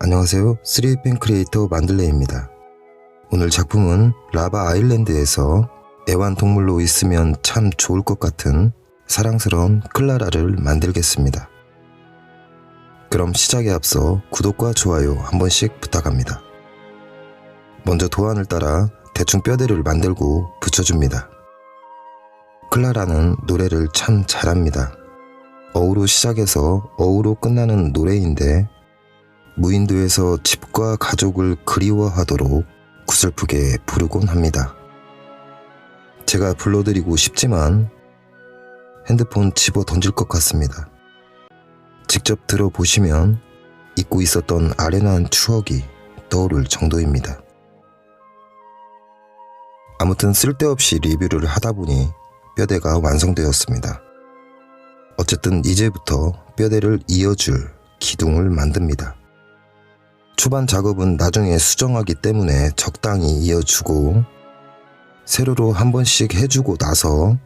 안녕하세요. 3펜 크리에이터 만들레입니다. 오늘 작품은 라바 아일랜드에서 애완동물로 있으면 참 좋을 것 같은 사랑스러운 클라라를 만들겠습니다. 그럼 시작에 앞서 구독과 좋아요 한 번씩 부탁합니다. 먼저 도안을 따라 대충 뼈대를 만들고 붙여줍니다. 클라라는 노래를 참 잘합니다. 어우로 시작해서 어우로 끝나는 노래인데 무인도에서 집과 가족을 그리워하도록 구슬프게 부르곤 합니다. 제가 불러드리고 싶지만 핸드폰 집어 던질 것 같습니다. 직접 들어보시면 잊고 있었던 아련한 추억이 떠오를 정도입니다. 아무튼 쓸데없이 리뷰를 하다보니 뼈대가 완성되었습니다. 어쨌든 이제부터 뼈대를 이어줄 기둥을 만듭니다. 초반 작업은 나중에 수정하기 때문에 적당히 이어주고 세로로 한 번씩 해주고 나서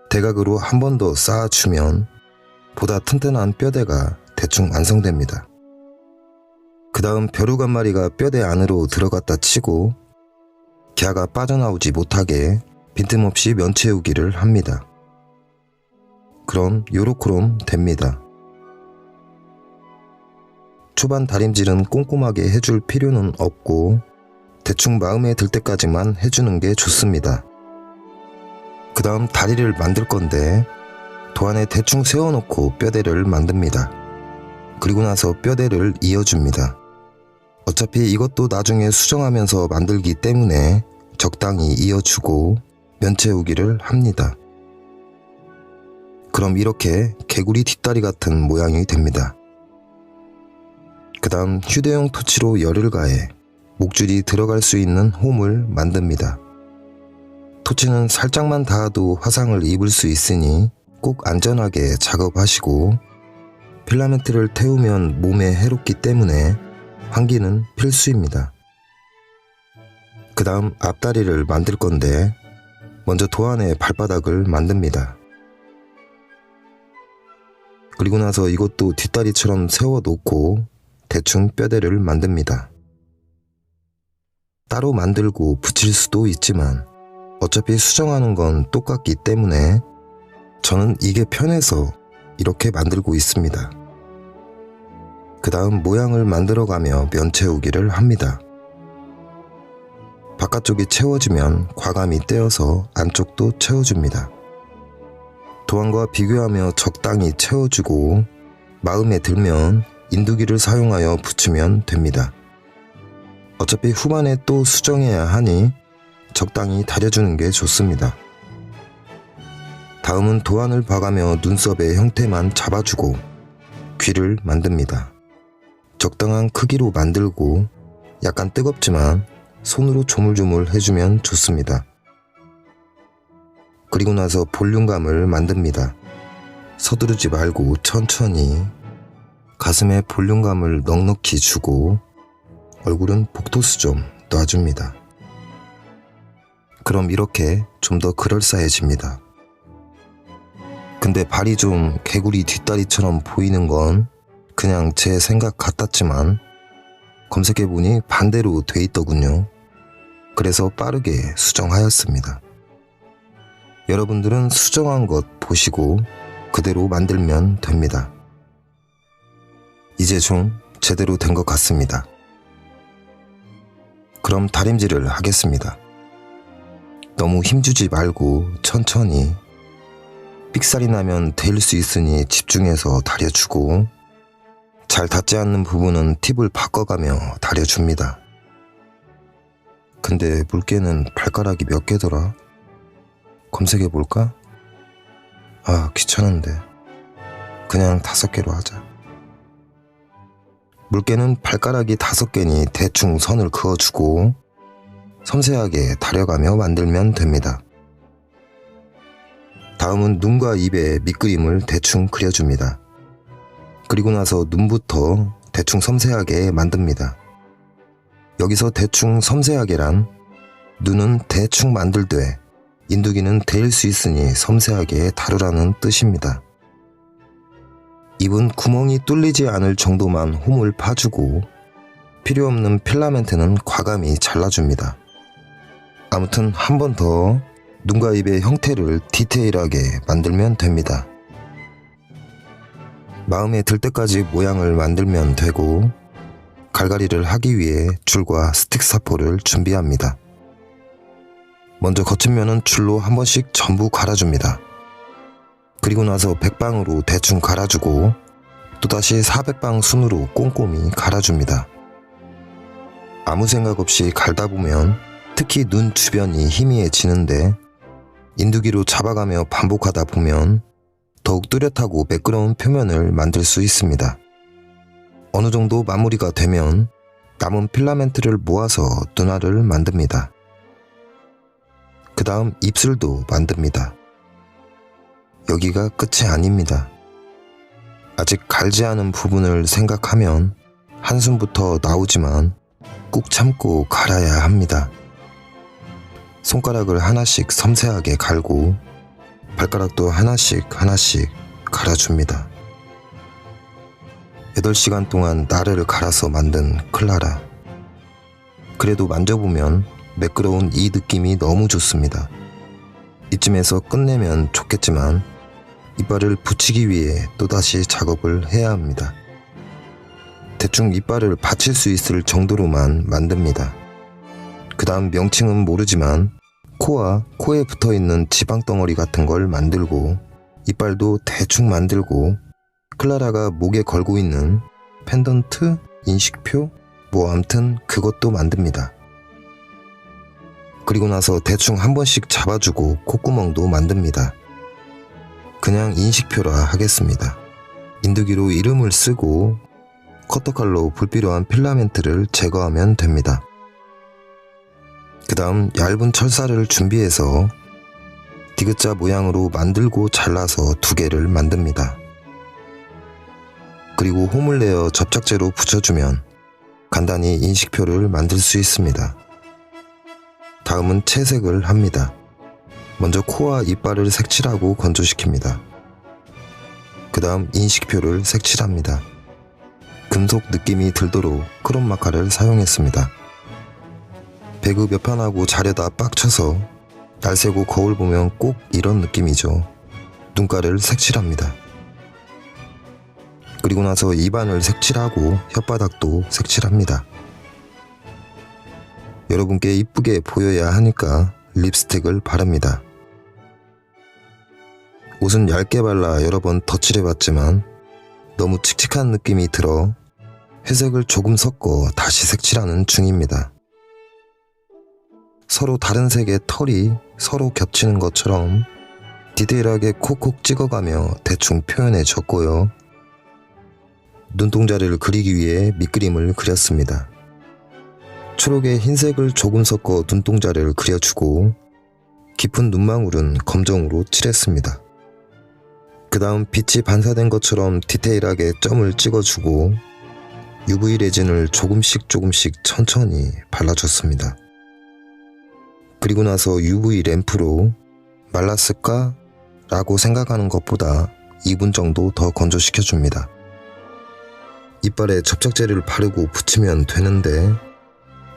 대각으로 한 번 더 쌓아주면 보다 튼튼한 뼈대가 대충 완성됩니다. 그 다음 벼룩 한 마리가 뼈대 안으로 들어갔다 치고 갸가 빠져나오지 못하게 빈틈없이 면 채우기를 합니다. 그럼 요렇게럼 됩니다. 초반 다림질은 꼼꼼하게 해줄 필요는 없고 대충 마음에 들 때까지만 해주는 게 좋습니다. 그 다음 다리를 만들 건데 도안에 대충 세워놓고 뼈대를 만듭니다. 그리고 나서 뼈대를 이어줍니다. 어차피 이것도 나중에 수정하면서 만들기 때문에 적당히 이어주고 면 채우기를 합니다. 그럼 이렇게 개구리 뒷다리 같은 모양이 됩니다. 그 다음 휴대용 토치로 열을 가해 목줄이 들어갈 수 있는 홈을 만듭니다. 토치는 살짝만 닿아도 화상을 입을 수 있으니 꼭 안전하게 작업하시고 필라멘트를 태우면 몸에 해롭기 때문에 환기는 필수입니다. 그 다음 앞다리를 만들 건데 먼저 도안의 발바닥을 만듭니다. 그리고 나서 이것도 뒷다리처럼 세워놓고 대충 뼈대를 만듭니다. 따로 만들고 붙일 수도 있지만 어차피 수정하는 건 똑같기 때문에 저는 이게 편해서 이렇게 만들고 있습니다. 그 다음 모양을 만들어가며 면 채우기를 합니다. 바깥쪽이 채워지면 과감히 떼어서 안쪽도 채워줍니다. 도안과 비교하며 적당히 채워주고 마음에 들면 인두기를 사용하여 붙이면 됩니다. 어차피 후반에 또 수정해야 하니 적당히 다려주는 게 좋습니다. 다음은 도안을 봐가며 눈썹의 형태만 잡아주고 귀를 만듭니다. 적당한 크기로 만들고 약간 뜨겁지만 손으로 조물조물 해주면 좋습니다. 그리고 나서 볼륨감을 만듭니다. 서두르지 말고 천천히 가슴에 볼륨감을 넉넉히 주고 얼굴은 복토스 좀 놔줍니다. 그럼 이렇게 좀 더 그럴싸해집니다. 근데 발이 좀 개구리 뒷다리처럼 보이는 건 그냥 제 생각 같았지만 검색해보니 반대로 돼 있더군요. 그래서 빠르게 수정하였습니다. 여러분들은 수정한 것 보시고 그대로 만들면 됩니다. 이제 좀 제대로 된 것 같습니다. 그럼 다림질을 하겠습니다. 너무 힘주지 말고 천천히 삑살이 나면 데일 수 있으니 집중해서 다려주고 잘 닿지 않는 부분은 팁을 바꿔가며 다려줍니다. 근데 물개는 발가락이 몇 개더라? 검색해볼까? 아, 귀찮은데 그냥 5개로 하자. 물개는 발가락이 5개니 대충 선을 그어주고 섬세하게 다려가며 만들면 됩니다. 다음은 눈과 입에 밑그림을 대충 그려줍니다. 그리고 나서 눈부터 대충 섬세하게 만듭니다. 여기서 대충 섬세하게란 눈은 대충 만들되 인두기는 데일 수 있으니 섬세하게 다루라는 뜻입니다. 입은 구멍이 뚫리지 않을 정도만 홈을 파주고 필요 없는 필라멘트는 과감히 잘라줍니다. 아무튼 한 번 더 눈과 입의 형태를 디테일하게 만들면 됩니다. 마음에 들 때까지 모양을 만들면 되고, 갈갈이를 하기 위해 줄과 스틱 사포를 준비합니다. 먼저 거친 면은 줄로 한 번씩 전부 갈아줍니다. 그리고 나서 백방으로 대충 갈아주고 또다시 400방 순으로 꼼꼼히 갈아줍니다. 아무 생각 없이 갈다 보면 특히 눈 주변이 희미해지는데, 인두기로 잡아가며 반복하다 보면 더욱 뚜렷하고 매끄러운 표면을 만들 수 있습니다. 어느 정도 마무리가 되면 남은 필라멘트를 모아서 눈알을 만듭니다. 그 다음 입술도 만듭니다. 여기가 끝이 아닙니다. 아직 갈지 않은 부분을 생각하면 한숨부터 나오지만 꾹 참고 갈아야 합니다. 손가락을 하나씩 섬세하게 갈고 발가락도 하나씩 갈아줍니다. 8시간 동안 나래를 갈아서 만든 클라라. 그래도 만져보면 매끄러운 이 느낌이 너무 좋습니다. 이쯤에서 끝내면 좋겠지만 이빨을 붙이기 위해 또다시 작업을 해야 합니다. 대충 이빨을 받칠 수 있을 정도로만 만듭니다. 그 다음 명칭은 모르지만 코와 코에 붙어있는 지방덩어리 같은 걸 만들고, 이빨도 대충 만들고, 클라라가 목에 걸고 있는 펜던트, 인식표, 뭐 암튼 그것도 만듭니다. 그리고 나서 대충 한 번씩 잡아주고 콧구멍도 만듭니다. 그냥 인식표라 하겠습니다. 인두기로 이름을 쓰고 커터칼로 불필요한 필라멘트를 제거하면 됩니다. 그 다음 얇은 철사를 준비해서 디귿자 모양으로 만들고 잘라서 2개를 만듭니다. 그리고 홈을 내어 접착제로 붙여주면 간단히 인식표를 만들 수 있습니다. 다음은 채색을 합니다. 먼저 코와 이빨을 색칠하고 건조시킵니다. 그 다음 인식표를 색칠합니다. 금속 느낌이 들도록 크롬마카를 사용했습니다. 배그 몇 판 하고 자려다 빡쳐서 날새고 거울 보면 꼭 이런 느낌이죠. 눈가를 색칠합니다. 그리고 나서 입안을 색칠하고 혓바닥도 색칠합니다. 여러분께 이쁘게 보여야 하니까 립스틱을 바릅니다. 옷은 얇게 발라 여러 번 덧칠해봤지만 너무 칙칙한 느낌이 들어 회색을 조금 섞어 다시 색칠하는 중입니다. 서로 다른 색의 털이 서로 겹치는 것처럼 디테일하게 콕콕 찍어가며 대충 표현해줬고요. 눈동자를 그리기 위해 밑그림을 그렸습니다. 초록에 흰색을 조금 섞어 눈동자를 그려주고 깊은 눈망울은 검정으로 칠했습니다. 그 다음 빛이 반사된 것처럼 디테일하게 점을 찍어주고 UV 레진을 조금씩 천천히 발라줬습니다. 그리고 나서 UV 램프로 말랐을까? 라고 생각하는 것보다 2분 정도 더 건조시켜줍니다. 이빨에 접착제를 바르고 붙이면 되는데,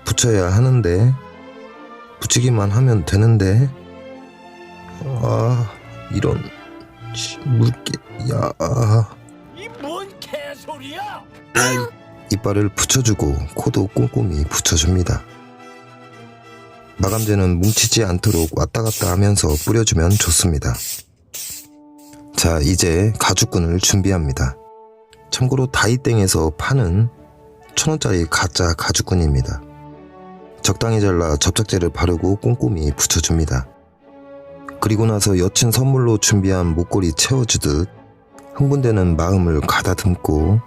붙여야 하는데, 붙이기만 하면 되는데, 이런 물기, 이 뭔 개소리야? 이빨을 붙여주고 코도 꼼꼼히 붙여줍니다. 마감제는 뭉치지 않도록 왔다 갔다 하면서 뿌려주면 좋습니다. 자, 이제 가죽끈을 준비합니다. 참고로 다이땡에서 파는 1000원짜리 가짜 가죽끈입니다. 적당히 잘라 접착제를 바르고 꼼꼼히 붙여줍니다. 그리고 나서 여친 선물로 준비한 목걸이 채워주듯 흥분되는 마음을 가다듬고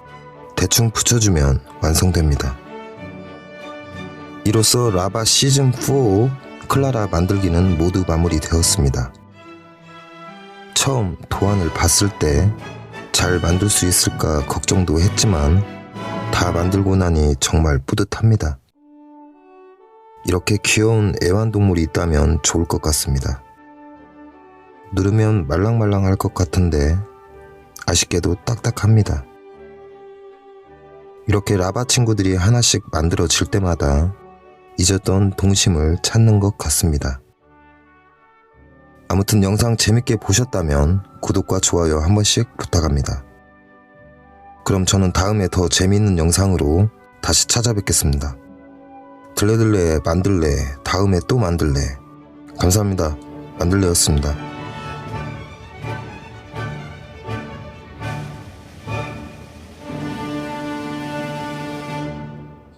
대충 붙여주면 완성됩니다. 이로써 라바 시즌4 클라라 만들기는 모두 마무리되었습니다. 처음 도안을 봤을 때 잘 만들 수 있을까 걱정도 했지만 다 만들고 나니 정말 뿌듯합니다. 이렇게 귀여운 애완동물이 있다면 좋을 것 같습니다. 누르면 말랑말랑할 것 같은데 아쉽게도 딱딱합니다. 이렇게 라바 친구들이 하나씩 만들어질 때마다 잊었던 동심을 찾는 것 같습니다. 아무튼 영상 재밌게 보셨다면 구독과 좋아요 한 번씩 부탁합니다. 그럼 저는 다음에 더 재미있는 영상으로 다시 찾아뵙겠습니다. 들레들레 만들래, 다음에 또 만들래. 감사합니다. 만들래였습니다.